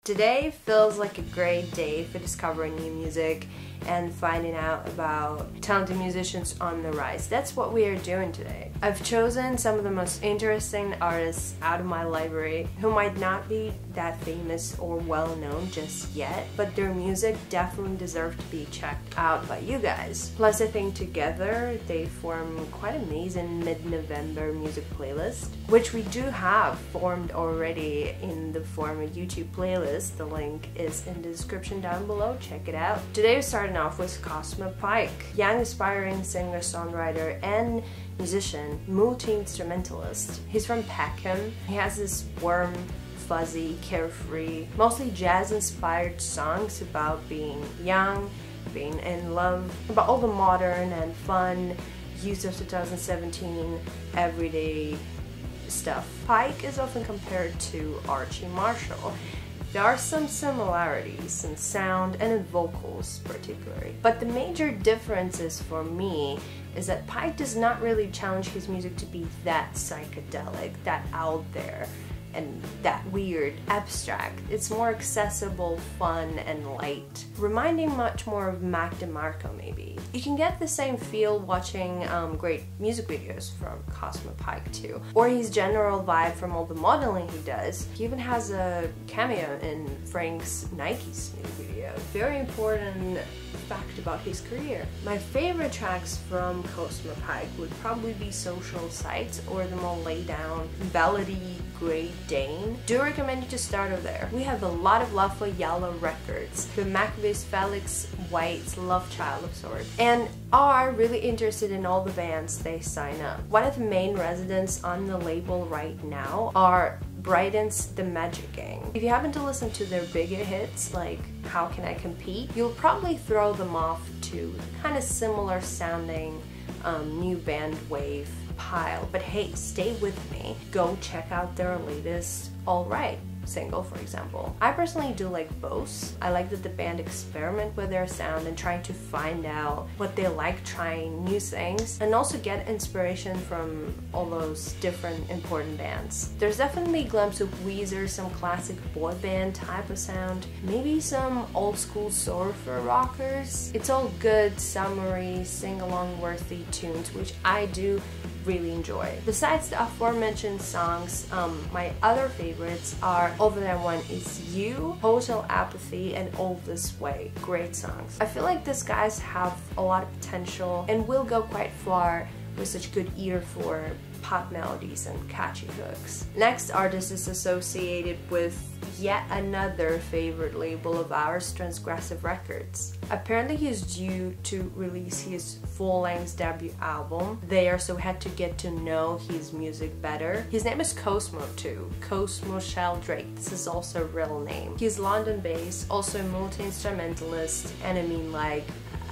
Today feels like a great day for discovering new music and finding out about talented musicians on the rise. That's what we are doing today. I've chosen some of the most interesting artists out of my library who might not be that famous or well known just yet, but their music definitely deserves to be checked out by you guys. Plus, I think together they form quite an amazing mid-November music playlist, which we do have formed already in the form of YouTube playlist. The link is in the description down below. Check it out. Today we're starting off with COSMO PYKE, young aspiring singer-songwriter and musician, multi-instrumentalist. He's from Peckham. He has this warm, fuzzy, carefree, mostly jazz-inspired songs about being young, being in love, about all the modern and fun use of 2017 everyday stuff. Pyke is often compared to Archie Marshall. There are some similarities in sound and in vocals particularly, but the major differences for me is that Pyke does not really challenge his music to be that psychedelic, that out there, and that weird, abstract. It's more accessible, fun, and light, reminding much more of Mac DeMarco maybe. You can get the same feel watching great music videos from COSMO PYKE too, or his general vibe from all the modeling he does. He even has a cameo in Frank's Nike's music video. Very important fact about his career. My favorite tracks from COSMO PYKE would probably be Social Sites or the more laid down, ballady Great Dane. Do recommend you to start over there. We have a lot of love for Yellow Records, the Maccabees Felix White's love child of sorts, and are really interested in all the bands they sign up. One of the main residents on the label right now are Brighton's The Magic Gang. If you happen to listen to their bigger hits like How Can I Compete, you'll probably throw them off to kind of similar sounding new band wave pile. But hey, stay with me. Go check out their latest Alright single, for example. I personally do like both. I like that the band experiment with their sound and trying to find out what they like, trying new things, and also get inspiration from all those different important bands. There's definitely a glimpse of Weezer, some classic boy band type of sound, maybe some old school surfer rockers. It's all good, summery, sing-along worthy tunes, which I do really enjoy. Besides the aforementioned songs, my other favorites are Over That One Is You, Hotel Apathy, and All This Way. Great songs. I feel like these guys have a lot of potential and will go quite far with such good ear for pop melodies and catchy hooks. Next artist is associated with yet another favorite label of ours, Transgressive Records. Apparently he's due to release his full-length debut album there, so we had to get to know his music better. His name is Cosmo too, Cosmo Sheldrake. This is also a real name. He's London-based, also a multi-instrumentalist, and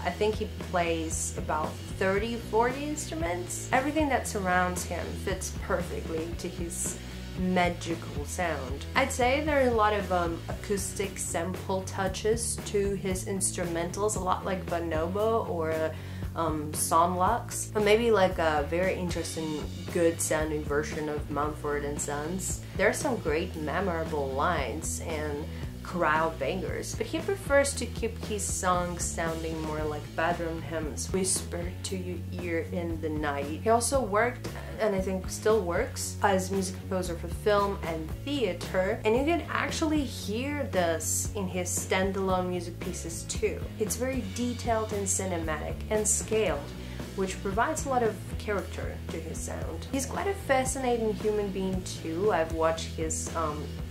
I think he plays about 30-40 instruments. Everything that surrounds him fits perfectly to his magical sound. I'd say there are a lot of acoustic sample touches to his instrumentals, a lot like Bonobo or Sonlux, or maybe like a very interesting, good sounding version of Mumford & Sons. There are some great memorable lines and crowd bangers, but he prefers to keep his songs sounding more like bedroom hymns whispered to your ear in the night. He also worked, and I think still works, as music composer for film and theater, and you can actually hear this in his standalone music pieces too. It's very detailed and cinematic and scaled, which provides a lot of character to his sound. He's quite a fascinating human being too. I've watched his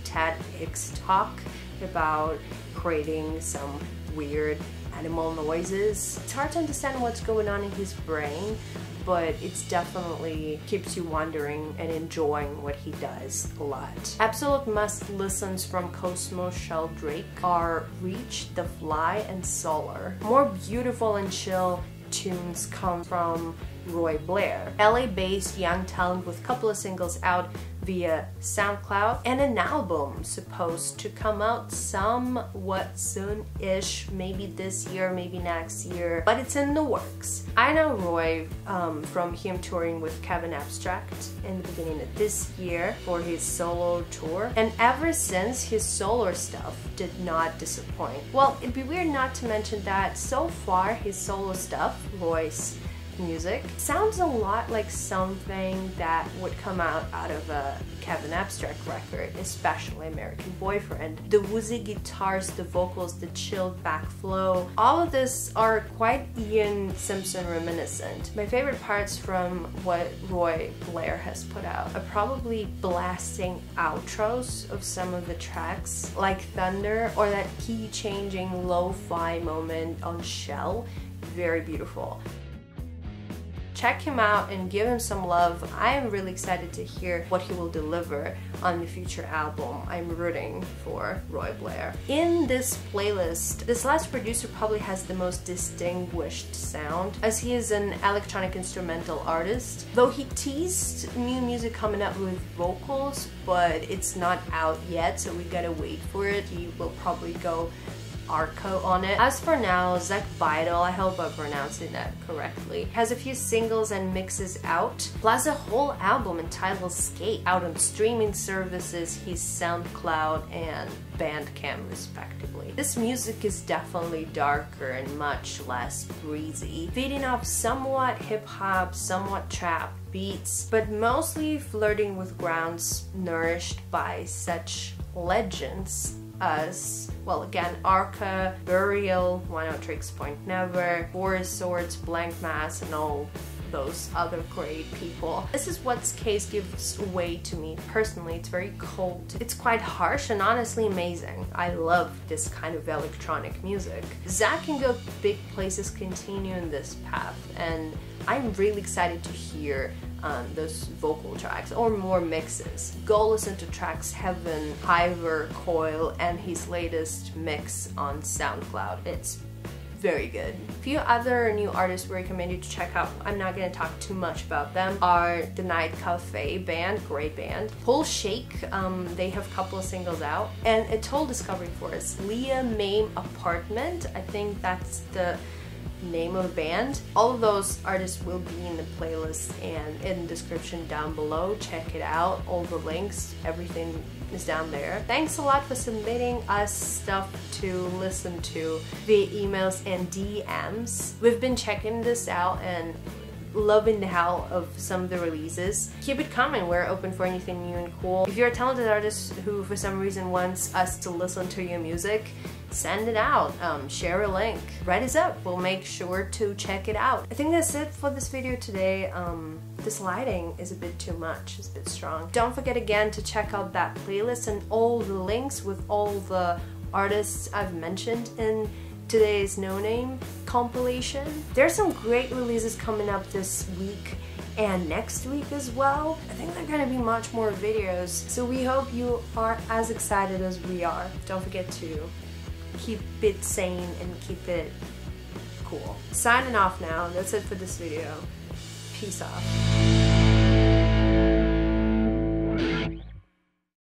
TEDx talk about creating some weird animal noises. It's hard to understand what's going on in his brain, but it's definitely keeps you wondering and enjoying what he does a lot. Absolute must-listens from COSMO Sheldrake are Reach, The Fly, and Solar. More beautiful and chill tunes come from Roy Blair, LA-based young talent with a couple of singles out via SoundCloud and an album supposed to come out somewhat soon-ish, maybe this year, maybe next year, but it's in the works. I know Roy from him touring with Kevin Abstract in the beginning of this year for his solo tour, and ever since, his solo stuff did not disappoint. Well, it'd be weird not to mention that so far his solo stuff, Roy's music, sounds a lot like something that would come out of a Kevin Abstract record, especially American Boyfriend. The woozy guitars, the vocals, the chilled back flow, all of this are quite Ian Simpson reminiscent. My favorite parts from what Roy Blair has put out are probably blasting outros of some of the tracks, like Thunder or that key changing lo-fi moment on Shell. Very beautiful. Check him out and give him some love. I am really excited to hear what he will deliver on the future album. I'm rooting for Roy Blair. In this playlist, this last producer probably has the most distinguished sound, as he is an electronic instrumental artist. Though he teased new music coming up with vocals, but it's not out yet, so we gotta wait for it. He will probably go Arco on it. As for now, ZACK BEITEL, I hope I'm pronouncing that correctly, has a few singles and mixes out, plus a whole album entitled Skate out on streaming services, his SoundCloud and Bandcamp respectively. This music is definitely darker and much less breezy, feeding off somewhat hip-hop, somewhat trap beats, but mostly flirting with grounds nourished by such legends as, well, again, Arca, Burial, One Outrageous Point Never, Four Swords, Blank Mass, and all those other great people. This is what Case gives away to me personally. It's very cold. It's quite harsh and honestly amazing. I love this kind of electronic music. Zack can go big places, continue in this path, and I'm really excited to hear those vocal tracks or more mixes. Go listen to tracks Heaven, Hiver, Coil, and his latest mix on SoundCloud. It's very good. A few other new artists we recommend you to check out, I'm not going to talk too much about them, are the Night Cafe band, great band. POOLSHAKE, they have a couple of singles out, and a total discovery for us. MAIM Apartment, I think that's the name of the band. All of those artists will be in the playlist and in the description down below. Check it out, all the links, everything is down there. Thanks a lot for submitting us stuff to listen to via emails and DMs. We've been checking this out and loving the hell of some of the releases. Keep it coming, we're open for anything new and cool. If you're a talented artist who for some reason wants us to listen to your music, send it out, share a link, write us up, we'll make sure to check it out. I think that's it for this video today. This lighting is a bit too much, it's a bit strong. Don't forget again to check out that playlist and all the links with all the artists I've mentioned in today's No Name compilation. There's some great releases coming up this week and next week as well. I think there are gonna be much more videos, so we hope you are as excited as we are. Don't forget to keep it sane and keep it cool. Signing off now. That's it for this video. Peace out.